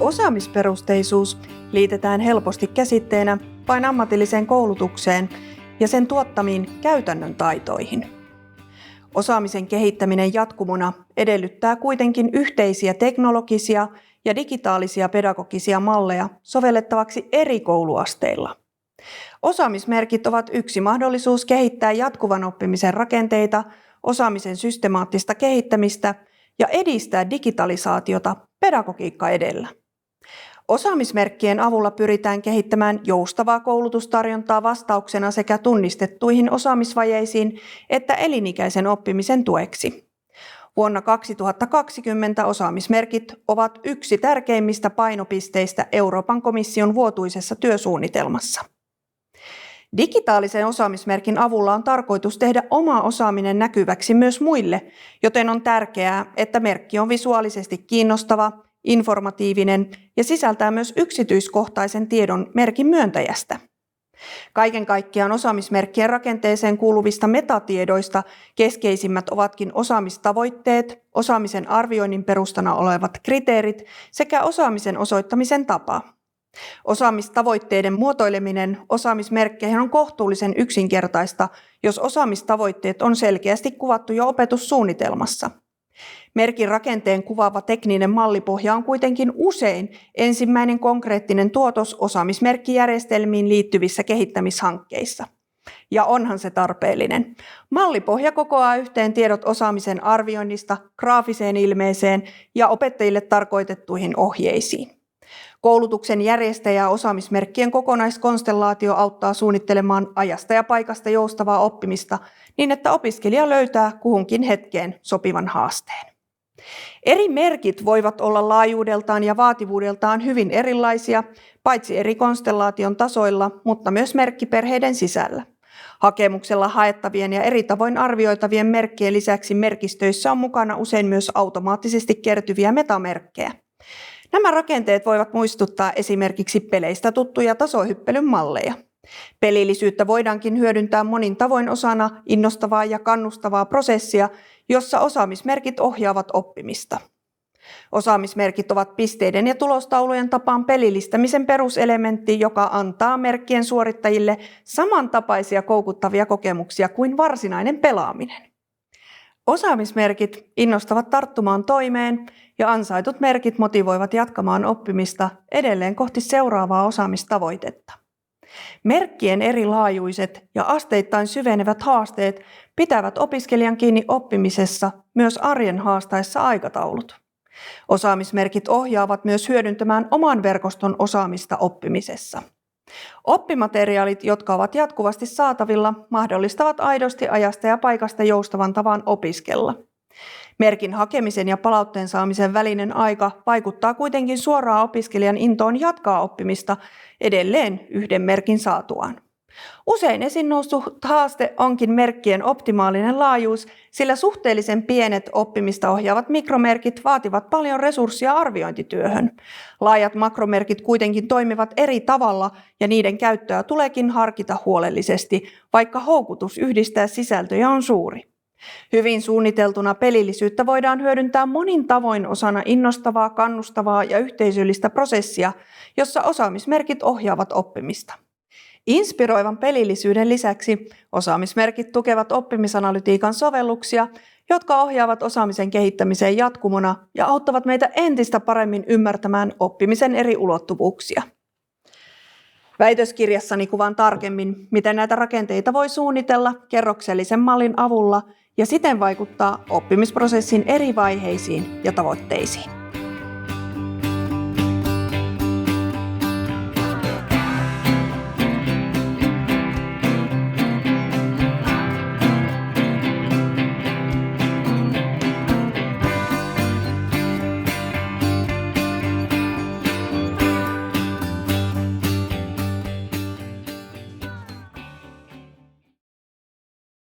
Osaamisperusteisuus liitetään helposti käsitteenä vain ammatilliseen koulutukseen ja sen tuottamiin käytännön taitoihin. Osaamisen kehittäminen jatkumona edellyttää kuitenkin yhteisiä teknologisia ja digitaalisia pedagogisia malleja sovellettavaksi eri kouluasteilla. Osaamismerkit ovat yksi mahdollisuus kehittää jatkuvan oppimisen rakenteita, osaamisen systemaattista kehittämistä ja edistää digitalisaatiota pedagogiikka edellä. Osaamismerkkien avulla pyritään kehittämään joustavaa koulutustarjontaa vastauksena sekä tunnistettuihin osaamisvajeisiin että elinikäisen oppimisen tueksi. Vuonna 2020 osaamismerkit ovat yksi tärkeimmistä painopisteistä Euroopan komission vuotuisessa työsuunnitelmassa. Digitaalisen osaamismerkin avulla on tarkoitus tehdä oma osaaminen näkyväksi myös muille, joten on tärkeää, että merkki on visuaalisesti kiinnostava, informatiivinen ja sisältää myös yksityiskohtaisen tiedon merkin myöntäjästä. Kaiken kaikkiaan osaamismerkkien rakenteeseen kuuluvista metatiedoista keskeisimmät ovatkin osaamistavoitteet, osaamisen arvioinnin perustana olevat kriteerit sekä osaamisen osoittamisen tapa. Osaamistavoitteiden muotoileminen osaamismerkkeihin on kohtuullisen yksinkertaista, jos osaamistavoitteet on selkeästi kuvattu jo opetussuunnitelmassa. Merkin rakenteen kuvaava tekninen mallipohja on kuitenkin usein ensimmäinen konkreettinen tuotos osaamismerkkijärjestelmiin liittyvissä kehittämishankkeissa. Ja onhan se tarpeellinen. Mallipohja kokoaa yhteen tiedot osaamisen arvioinnista, graafiseen ilmeeseen ja opettajille tarkoitettuihin ohjeisiin. Koulutuksen järjestäjä osaamismerkkien kokonaiskonstellaatio auttaa suunnittelemaan ajasta ja paikasta joustavaa oppimista niin, että opiskelija löytää kuhunkin hetkeen sopivan haasteen. Eri merkit voivat olla laajuudeltaan ja vaativuudeltaan hyvin erilaisia, paitsi eri konstellaation tasoilla, mutta myös merkkiperheiden sisällä. Hakemuksella haettavien ja eri tavoin arvioitavien merkkien lisäksi merkistöissä on mukana usein myös automaattisesti kertyviä metamerkkejä. Nämä rakenteet voivat muistuttaa esimerkiksi peleistä tuttuja tasohyppelyn malleja. Pelillisyyttä voidaankin hyödyntää monin tavoin osana innostavaa ja kannustavaa prosessia, jossa osaamismerkit ohjaavat oppimista. Osaamismerkit ovat pisteiden ja tulostaulujen tapaan pelillistämisen peruselementti, joka antaa merkkien suorittajille samantapaisia koukuttavia kokemuksia kuin varsinainen pelaaminen. Osaamismerkit innostavat tarttumaan toimeen ja ansaitut merkit motivoivat jatkamaan oppimista edelleen kohti seuraavaa osaamistavoitetta. Merkkien erilaajuiset ja asteittain syvenevät haasteet pitävät opiskelijan kiinni oppimisessa myös arjen haastaessa aikataulut. Osaamismerkit ohjaavat myös hyödyntämään oman verkoston osaamista oppimisessa. Oppimateriaalit, jotka ovat jatkuvasti saatavilla, mahdollistavat aidosti ajasta ja paikasta joustavan tavan opiskella. Merkin hakemisen ja palautteen saamisen välinen aika vaikuttaa kuitenkin suoraan opiskelijan intoon jatkaa oppimista edelleen yhden merkin saatuaan. Usein esiin noussut haaste onkin merkkien optimaalinen laajuus, sillä suhteellisen pienet oppimista ohjaavat mikromerkit vaativat paljon resurssia arviointityöhön. Laajat makromerkit kuitenkin toimivat eri tavalla ja niiden käyttöä tuleekin harkita huolellisesti, vaikka houkutus yhdistää sisältöjä on suuri. Hyvin suunniteltuna pelillisyyttä voidaan hyödyntää monin tavoin osana innostavaa, kannustavaa ja yhteisöllistä prosessia, jossa osaamismerkit ohjaavat oppimista. Inspiroivan pelillisyyden lisäksi osaamismerkit tukevat oppimisanalytiikan sovelluksia, jotka ohjaavat osaamisen kehittämiseen jatkumona ja auttavat meitä entistä paremmin ymmärtämään oppimisen eri ulottuvuuksia. Väitöskirjassani kuvaan tarkemmin, miten näitä rakenteita voi suunnitella kerroksellisen mallin avulla ja siten vaikuttaa oppimisprosessin eri vaiheisiin ja tavoitteisiin.